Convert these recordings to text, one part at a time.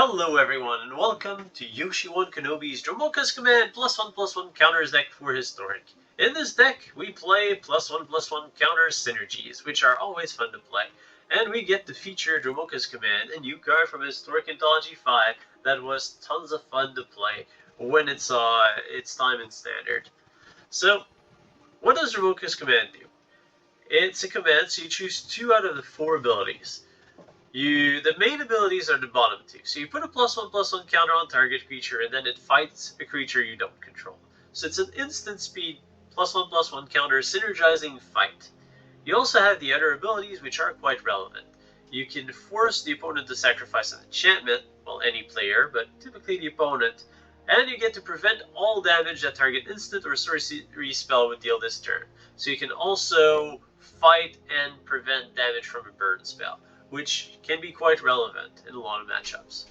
Hello everyone and welcome to Yoshi 1 Kenobi's Dromoka's Command +1/+1 counters deck for Historic. In this deck we play +1/+1 counter synergies, which are always fun to play. And we get to feature Dromoka's Command, a new card from Historic Anthology 5 that was tons of fun to play when it saw its time in Standard. So, what does Dromoka's Command do? It's a command, so you choose 2 out of the 4 abilities. The main abilities are the bottom 2. So you put a +1/+1 counter on target creature, and then it fights a creature you don't control. So it's an instant speed +1/+1 counter synergizing fight. You also have the other abilities, which are quite relevant. You can force the opponent to sacrifice an enchantment, well, any player, but typically the opponent, and you get to prevent all damage that target instant or sorcery spell would deal this turn. So you can also fight and prevent damage from a burn spell, which can be quite relevant in a lot of matchups.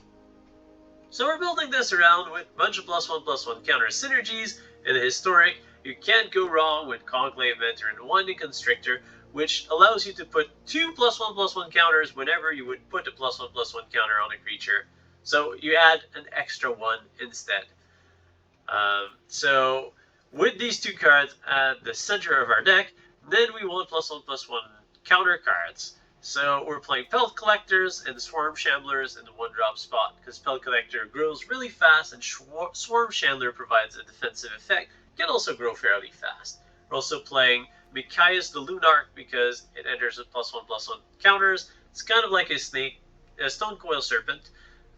So we're building this around with a bunch of +1/+1 counter synergies. In the Historic, you can't go wrong with Conclave Mentor and Winding Constrictor, which allows you to put 2 +1/+1 counters whenever you would put a +1/+1 counter on a creature. So you add an extra one instead. So with these 2 cards at the center of our deck, then we want +1/+1 counter cards. So we're playing Pelt Collectors and Swarm Shamblers in the 1-drop spot, because Pelt Collector grows really fast and Swarm Shambler provides a defensive effect, can also grow fairly fast. We're also playing Micaias the Lunarch because it enters with +1/+1 counters. It's kind of like a Stone Coil Serpent,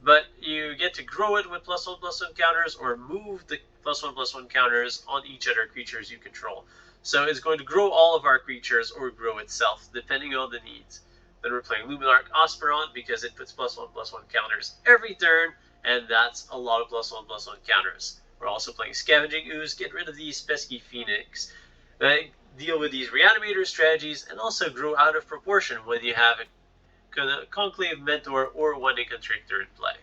but you get to grow it with +1/+1 counters or move the +1/+1 counters on each other creatures you control. So it's going to grow all of our creatures or grow itself, depending on the needs. Then we're playing Luminarch Aspirant because it puts +1/+1 counters every turn, and that's a lot of +1/+1 counters. We're also playing Scavenging Ooze, get rid of these pesky Phoenix, deal with these Reanimator strategies, and also grow out of proportion when you have a Conclave Mentor or Winding Constrictor in play.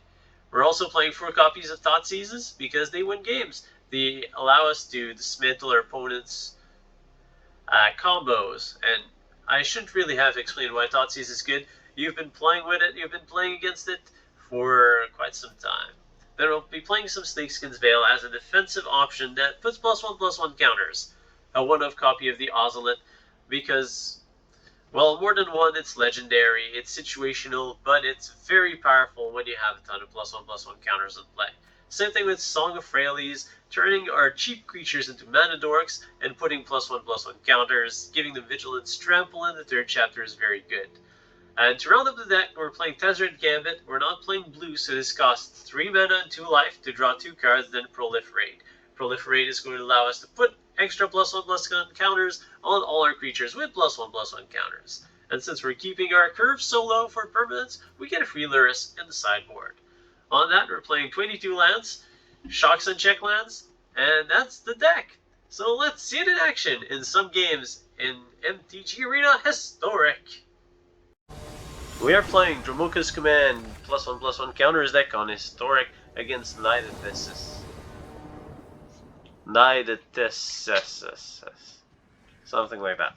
We're also playing 4 copies of Thoughtseizes because they win games. They allow us to dismantle our opponent's combos, and I shouldn't really have explained why Thoughtseize is good. You've been playing with it, you've been playing against it for quite some time. Then we'll be playing some Snakeskin Veil as a defensive option that puts +1/+1 counters. A 1-of copy of the Ocelot because, well, more than one, it's legendary, it's situational, but it's very powerful when you have a ton of +1/+1 counters in play. Same thing with Song of Frailes, turning our cheap creatures into mana dorks and putting +1/+1 counters, giving them Vigilance. Trample in the 3rd chapter is very good. And to round up the deck, we're playing Tezzeret Gambit. We're not playing blue, so this costs 3 mana and 2 life to draw 2 cards, then Proliferate. Proliferate is going to allow us to put extra +1/+1 counters on all our creatures with +1/+1 counters. And since we're keeping our curve so low for permanents, we get a free Lurrus in the sideboard. On that, we're playing 22 lands, Shocks and Check lands, and that's the deck. So let's see it in action in some games in MTG Arena Historic. We are playing Dromoka's Command +1/+1 counters deck on Historic against Nidatissus. Something like that.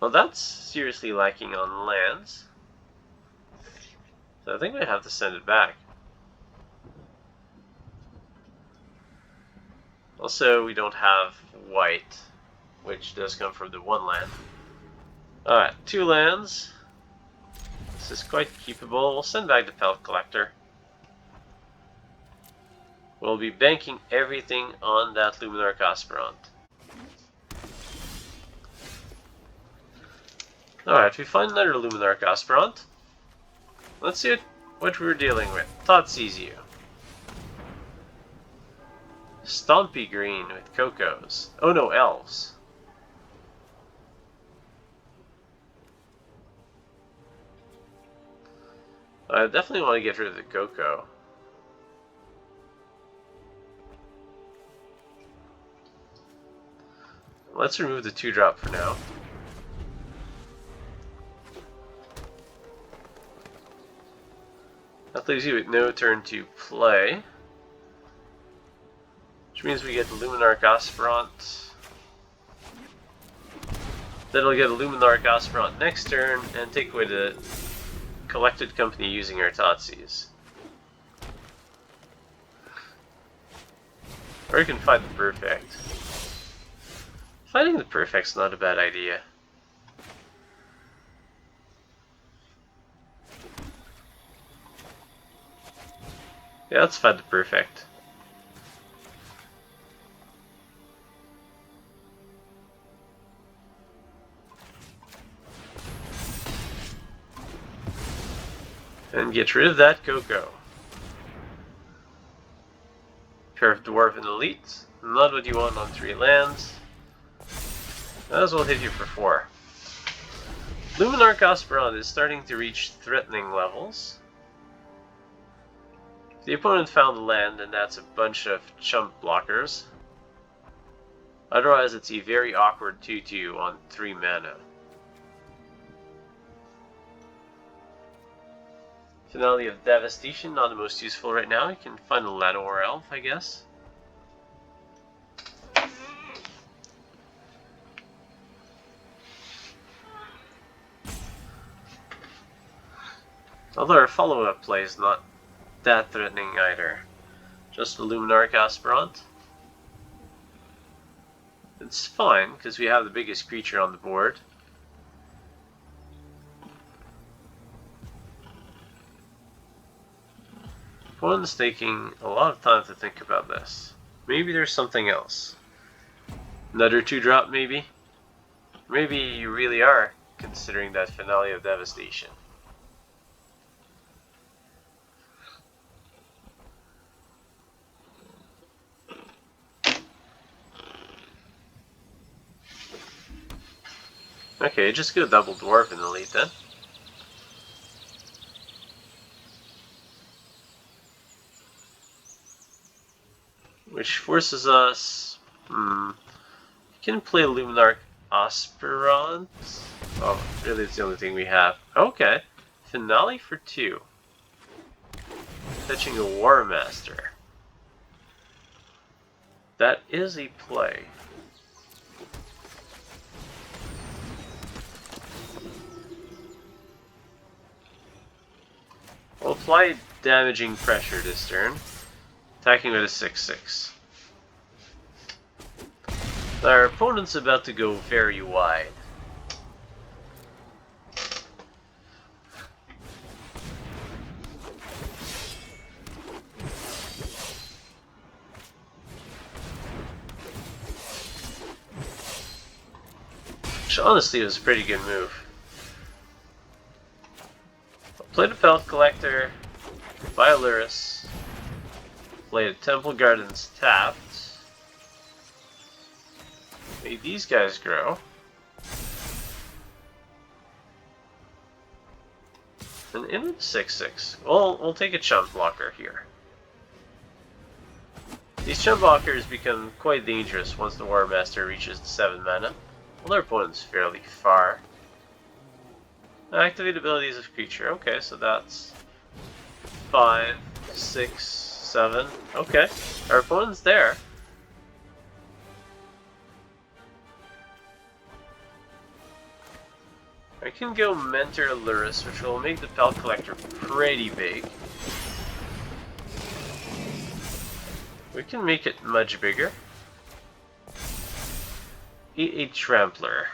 Well, that's seriously lacking on lands. So I think we have to send it back. Also, we don't have white, which does come from the 1 land. Alright, 2 lands. This is quite keepable. We'll send back the Pelt Collector. We'll be banking everything on that Luminarch Aspirant. Alright, we find another Luminarch Aspirant. Let's see what we're dealing with. Thoughtseize you. Stompy Green with Cocos. Oh no, Elves. I definitely want to get rid of the Coco. Let's remove the 2-drop for now. That leaves you with no turn to play. Which means we get the Luminarch Aspirant. Then I'll get a Luminarch Aspirant next turn and take away the collected company using our Thoughtseize. Or you can find the perfect. Finding the perfect's not a bad idea. Yeah, let's find the perfect. And get rid of that Coco. Pair of Dwarf and Elite. Not what you want on 3 lands. Might as well hit you for 4. Luminarch Aspirant is starting to reach threatening levels. The opponent found a land, and that's a bunch of chump blockers. Otherwise, it's a very awkward 2-2 on 3 mana. Finale of Devastation, not the most useful right now. You can find a Llanowar Elf, I guess. Although our follow-up play is not that threatening either. Just a Luminarch Aspirant. It's fine, because we have the biggest creature on the board. Opponent's taking a lot of time to think about this. Maybe there's something else. Another 2-drop maybe? Maybe you really are considering that Finale of Devastation. Okay, just go double Dwarf and Elite then. Which forces us... You can play Luminarch Aspirant. Oh, really it's the only thing we have. Okay. Finale for 2. Fetching a War Master. That is a play. We'll apply damaging pressure this turn. Attacking with a 6/6. Our opponent's about to go very wide. Which honestly was a pretty good move. I'll play the Pelt Collector, buy a Lurrus. Play the Temple Gardens tapped. Make these guys grow. And in with 6/6. We'll take a chump blocker here. These chump blockers become quite dangerous once the War Master reaches the 7 mana. Well, their opponent's fairly far. Activate abilities of creature. Okay, so that's 5, 6, 7. Okay, our opponent's there. I can go Mentor Lurrus, which will make the Pelt Collector pretty big. We can make it much bigger. Eat a Trampler.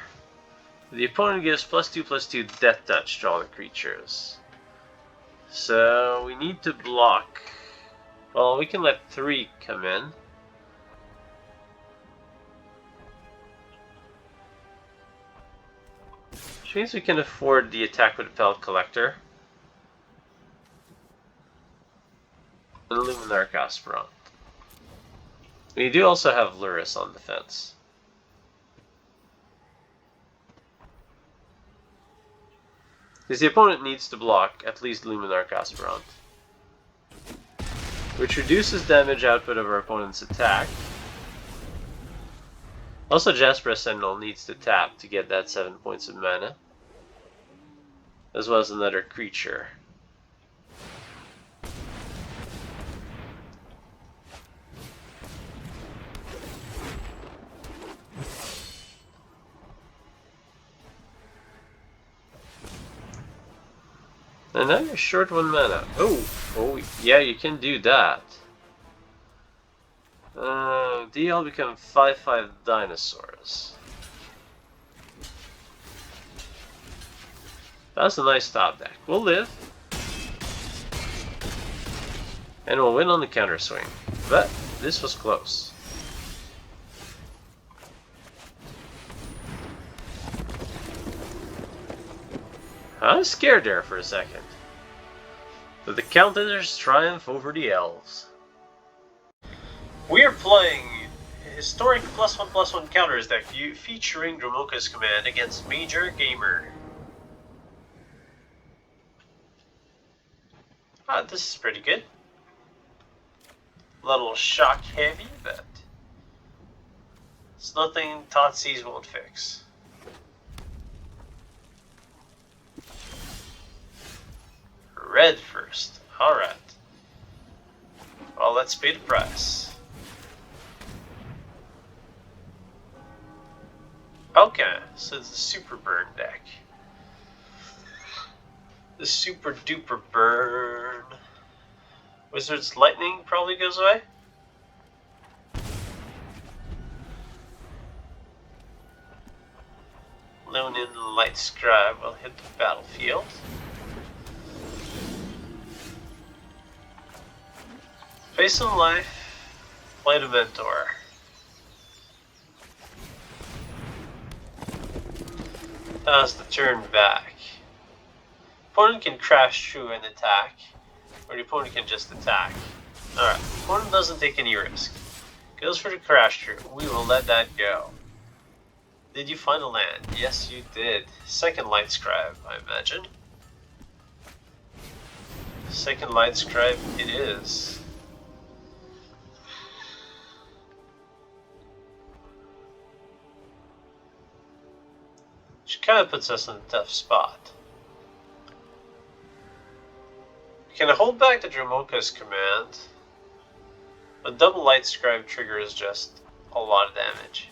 The opponent gives +2/+2 Death Touch to all the creatures. So we need to block. Well, we can let 3 come in. Which means we can afford the attack with the Pelt Collector. And Luminarch Aspirant. We do also have Lurrus on defense. Because the opponent needs to block at least Luminarch Aspirant. Which reduces damage output of our opponent's attack. Also, Jasper Sentinel needs to tap to get that 7 points of mana. As well as another creature. And now you're short 1 mana. Oh, yeah, you can do that. DL become 5/5 dinosaurs. That's a nice top deck. We'll live. And we'll win on the counter swing. But this was close. I was scared there for a second. But the counters triumph over the elves. We are playing Historic +1/+1 counters deck featuring Dromoka's command against Major Gamer. This is pretty good. A little shock heavy, but it's nothing Thoughtseize won't fix. Red first. Alright. Well, let's pay the price. Okay, so it's a super burn deck. The super duper burn. Wizard's Lightning probably goes away. Leonin Light Scribe will hit the battlefield. Face some life, play the Mentor. That's the turn back. Opponent can crash through and attack, or the opponent can just attack. Alright, opponent doesn't take any risk. Goes for the crash through. We will let that go. Did you find a land? Yes, you did. Second Light Scribe, I imagine. Second Light Scribe it is. Which kind of puts us in a tough spot. We can hold back the Dromoka's command, but double Light Scribe triggers just a lot of damage.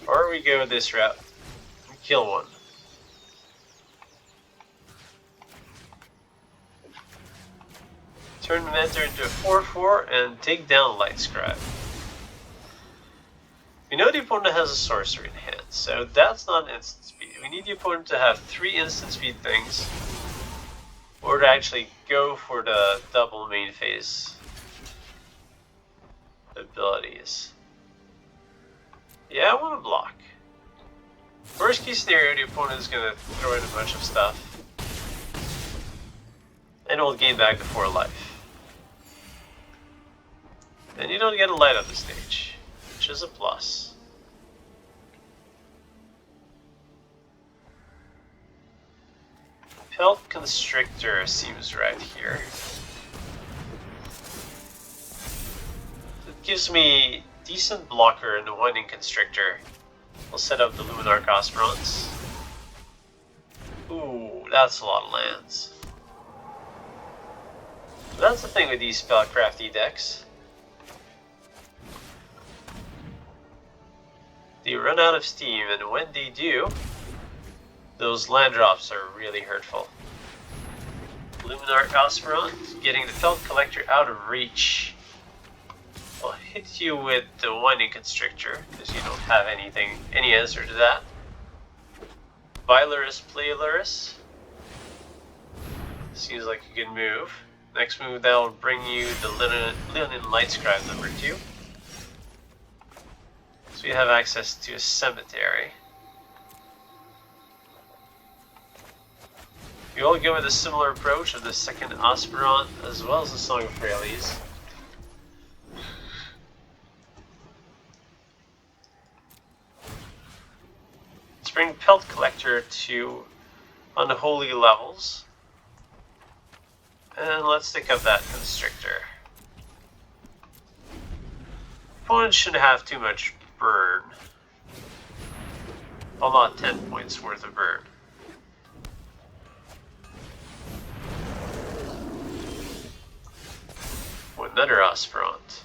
Or we go this route and kill one. Turn the Mentor into a 4/4 and take down Light Scribe. We know the opponent has a sorcery in hand, so that's not instant speed. We need the opponent to have 3 instant speed things, or to actually go for the double main phase abilities. Yeah, I want to block. Worst case scenario, the opponent is going to throw in a bunch of stuff, and we'll gain back the 4 life. And you don't get a light on the stage, which is a plus. Pelt Constrictor seems right here. It gives me decent blocker in the Winding Constrictor. We'll set up the Luminarch Aspirants. Ooh, that's a lot of lands. That's the thing with these spellcrafty decks. They run out of steam, and when they do, those land drops are really hurtful. Luminarch Aspirant, getting the Pelt Collector out of reach. I'll hit you with the Winding Constrictor, because you don't have any answer to that. Buy Lurrus, play Lurrus. Seems like a good move. Next move, that will bring you the Leonin Light Scribe number 2. So you have access to a cemetery. We all go with a similar approach of the second Aspirant as well as the Song of Frailes. Let's bring Pelt Collector to unholy levels. And let's take up that Constrictor. Opponent shouldn't have too much burn. Well, not 10 points worth of burn. Another Aspirant.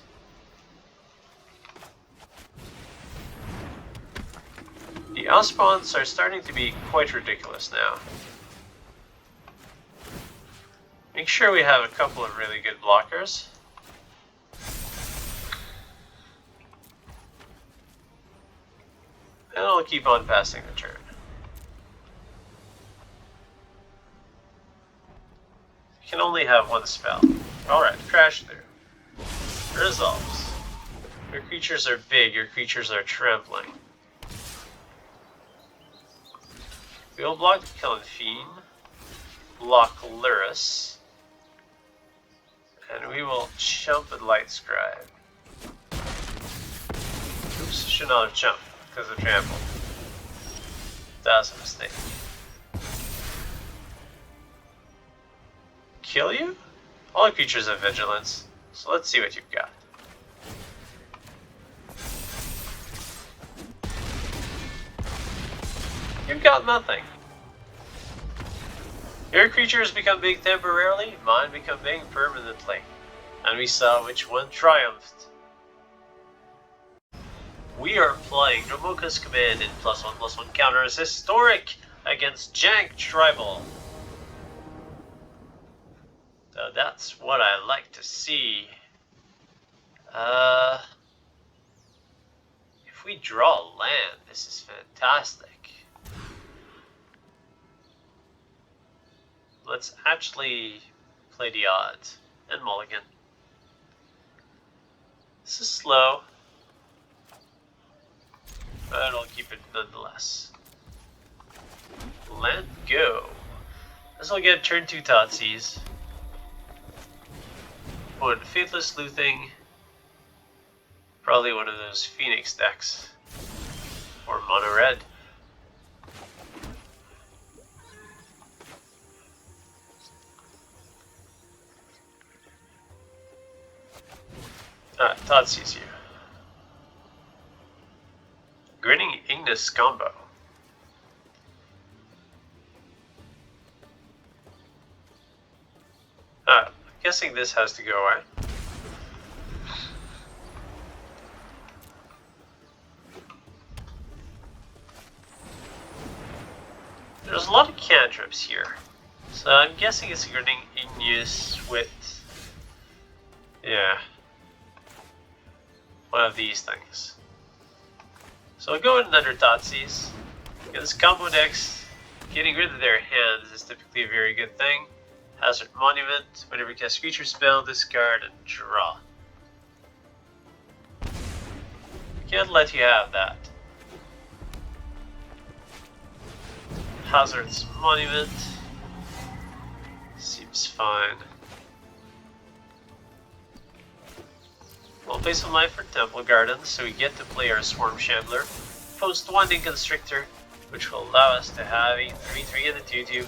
The Aspirants are starting to be quite ridiculous now. Make sure we have a couple of really good blockers. And I'll keep on passing the turn. You can only have one spell. Alright, crash through. Resolves. Your creatures are big, your creatures are trampling. We will block the Killing Fiend, block Lurrus, and we will jump with Light Scribe. Oops, should not have jumped because of trample. That was a mistake. Kill you? All creatures have vigilance, so let's see what you've got. You've got nothing. Your creatures become big temporarily, mine become big permanently. And we saw which one triumphed. We are playing Dromoka's command in +1/+1 counters Historic against Jank Tribal. So that's what I like to see. If we draw land, this is fantastic. Let's actually play the odds and mulligan. This is slow, but I'll keep it nonetheless. Let go. This will get turn 2 Thoughtseize. One Faithless Sleuthing. Probably one of those Phoenix decks. Or Mono Red. Alright, Thoughtseize you. Grinning Ignis combo. I'm guessing this has to go away. There's a lot of cantrips here. So I'm guessing it's Grinning Ignis with... yeah. One of these things. So I'll go with another Thoughtseize. Against combo decks, getting rid of their hands is typically a very good thing. Hazard Monument, whenever you cast creature spell, discard and draw. Can't let you have that. Hazard's Monument seems fine. We'll play some life for Temple Gardens, so we get to play our Swarm Shambler. Post Winding Constrictor, which will allow us to have a 3/3 and a 2/2.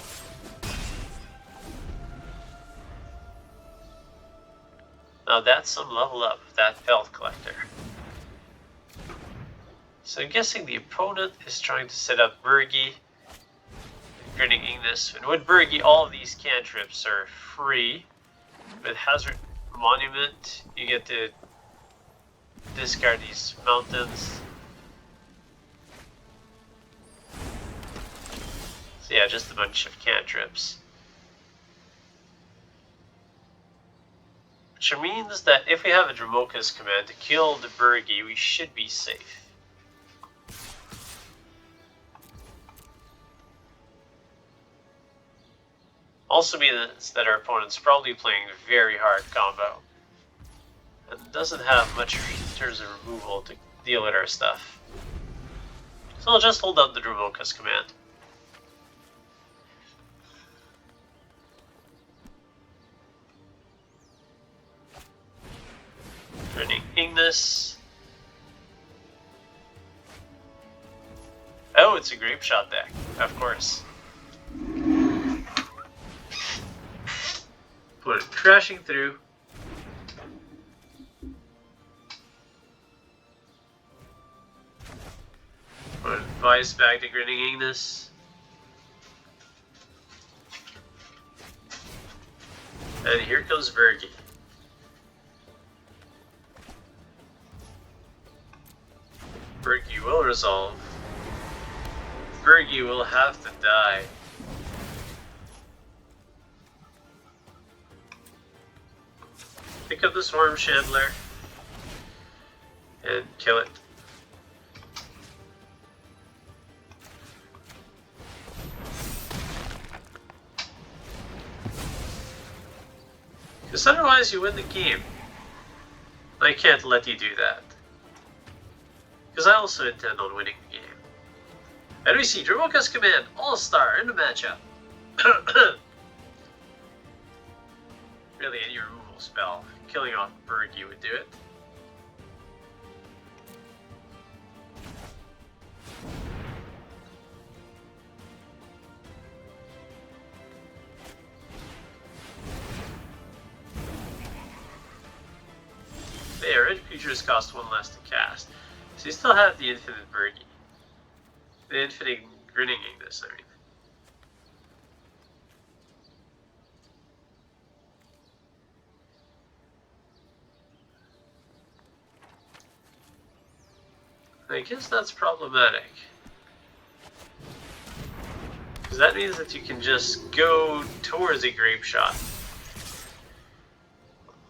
Now that's some level up, that Pelt Collector. So I'm guessing the opponent is trying to set up Burgi, Grinning Ignis, and with Burgi all of these cantrips are free. With Hazard Monument, you get to discard these mountains. So yeah, just a bunch of cantrips. Which means that if we have a Dromoka's command to kill the Burgi, we should be safe. Also means that our opponent's probably playing a very hard combo. And doesn't have much in terms of removal to deal with our stuff. So I'll just hold out the Dromoka's command. Grinning Ignis. Oh, it's a Grape Shot deck, of course. Put it crashing through. Put Vice back to Grinning Ignis. And here comes Burgi. Burgi will resolve. Burgi will have to die. Pick up the Swarm Shambler and kill it. Because otherwise you win the game. I can't let you do that. Because I also intend on winning the game. And we see Dromoka's Command, All-Star in the matchup. Really, any removal spell, killing off Bergie would do it. There, red creatures cost 1 less to cast. So you still have the infinite Bergie. The infinite Grinning Ignis, I mean. I guess that's problematic. Because that means that you can just go towards a Grape Shot.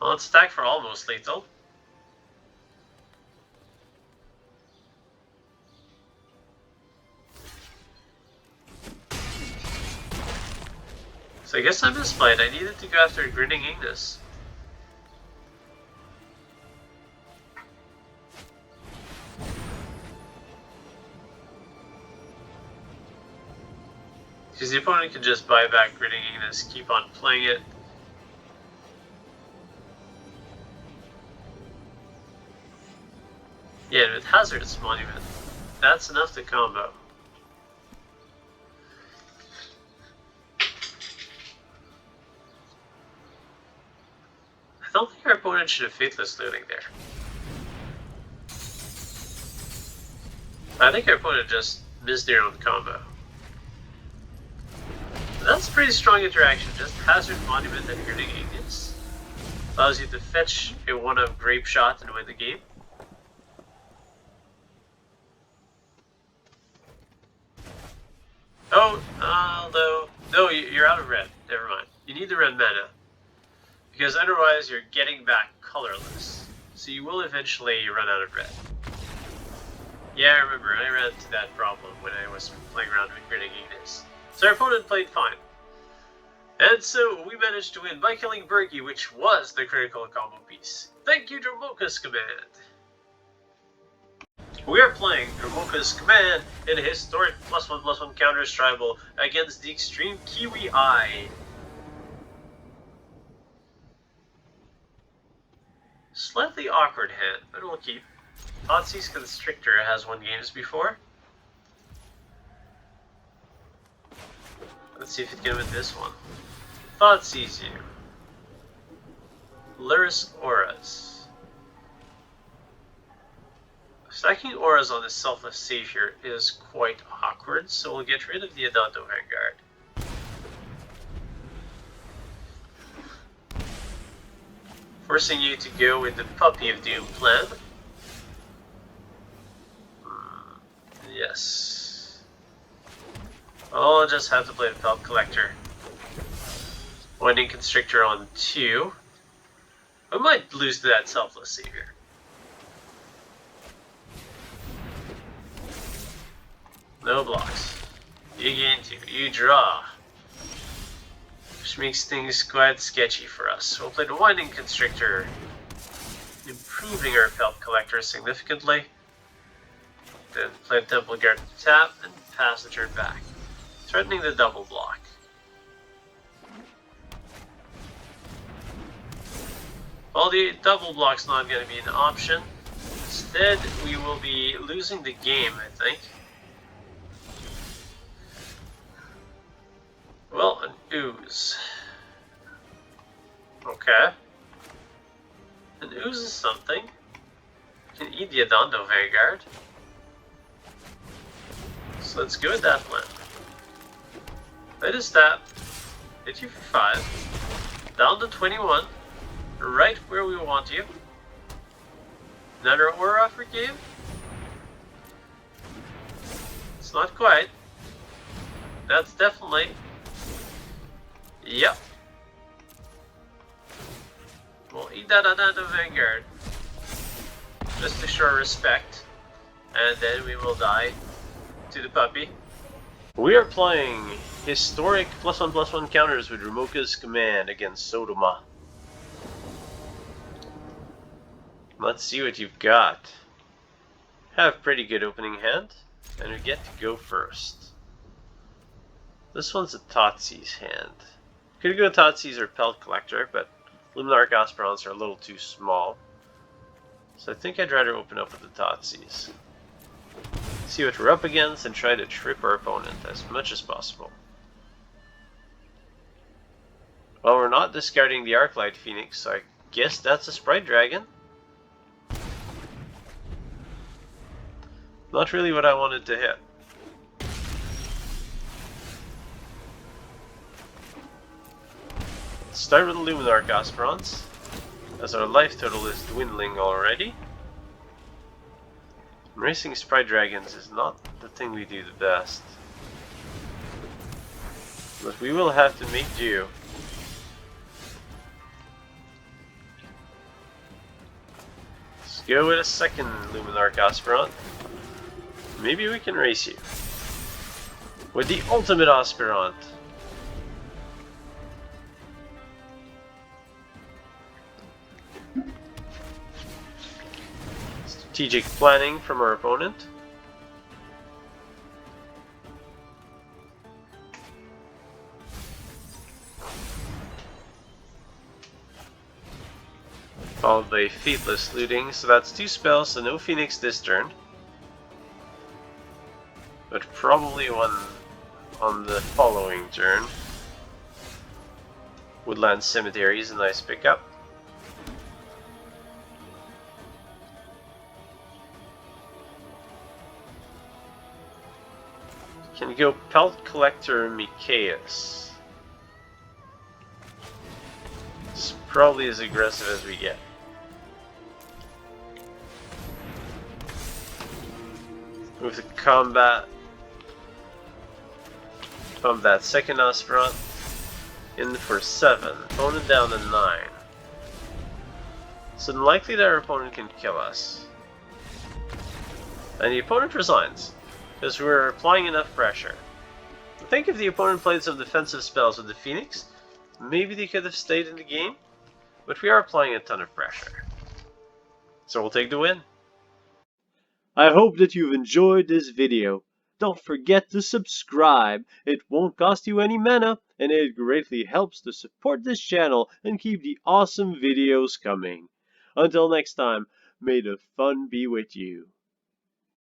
Well, it's attack for almost lethal. So I guess I misplayed. I needed to go after Grinning Ignis. Because the opponent can just buy back Grinning Ignis, keep on playing it. Yeah, with Hazardous Monument, that's enough to combo. I don't think our opponent should have Faithless Looting there. I think our opponent just missed their own combo. That's a pretty strong interaction, just Hazard Monument and Grinning Ignis. Allows you to fetch a 1-of Grape Shot and win the game. Oh, no, you're out of red. Never mind. You need the red mana. Because otherwise you're getting back colorless. So you will eventually run out of red. Yeah, I remember, I ran into that problem when I was playing around with Grinning Ignis. So our opponent played fine. And so we managed to win by killing Bergie, which was the critical combo piece. Thank you, Dromoka's Command! We are playing Dromoka's Command in a historic +1/+1 counters tribal against the Extreme Kiwi Eye. Slightly awkward hand, but we'll keep. Thoughtseize Constrictor has won games before. Let's see if it can win this one. Thoughtseize you. Lurrus Auras. Stacking auras on this Selfless Savior is quite awkward, so we'll get rid of the Adanto Vanguard. Forcing you to go with the Puppy of Doom plan. Yes. I'll just have to play the Pelt Collector. Winding Constrictor on 2. I might lose to that Selfless Savior. No blocks. You gain 2. You draw. Which makes things quite sketchy for us. We'll play the Winding Constrictor, improving our Pelt Collector significantly. Then play the Temple Guard to tap and pass the turn back, threatening the double block. Well, the double block's not going to be an option. Instead, we will be losing the game, I think. Well, an ooze. Okay. An ooze is something. You can eat the Adanto Vanguard. So let's go with that plan. Let us tap. Hit you for 5. Down to 21. Right where we want you. Another aura for game? It's not quite. That's definitely. Yep. We'll eat that on the Vanguard. Just to show respect. And then we will die to the puppy. We are playing Historic +1/+1 counters with Dromoka's command against Sodoma. Let's see what you've got. Have pretty good opening hand, and we get to go first. This one's a Thoughtseize hand. Could go Thoughtseize or Pelt Collector, but Luminarch Aspirants are a little too small. So I think I'd rather open up with the Thoughtseize. See what we're up against and try to trip our opponent as much as possible. Well, we're not discarding the Arclight Phoenix, so I guess that's a Sprite Dragon. Not really what I wanted to hit. Let's start with the Luminarch Aspirants, as our life total is dwindling already. Racing Sprite Dragons is not the thing we do the best. But we will have to make do. Let's go with a second Luminarch Aspirant. Maybe we can race you. With the ultimate Aspirant. Strategic planning from our opponent. Followed by Fateless Looting, so that's 2 spells, so no Phoenix this turn. But probably one on the following turn. Woodland Cemetery is a nice pickup. Can go Pelt Collector Mikaeus. It's probably as aggressive as we get. Move to combat second Aspirant in for 7. Opponent down to 9. It's unlikely that our opponent can kill us. And the opponent resigns, because we're applying enough pressure. I think if the opponent played some defensive spells with the Phoenix, maybe they could have stayed in the game, but we are applying a ton of pressure. So we'll take the win. I hope that you've enjoyed this video. Don't forget to subscribe. It won't cost you any mana, and it greatly helps to support this channel and keep the awesome videos coming. Until next time, may the fun be with you.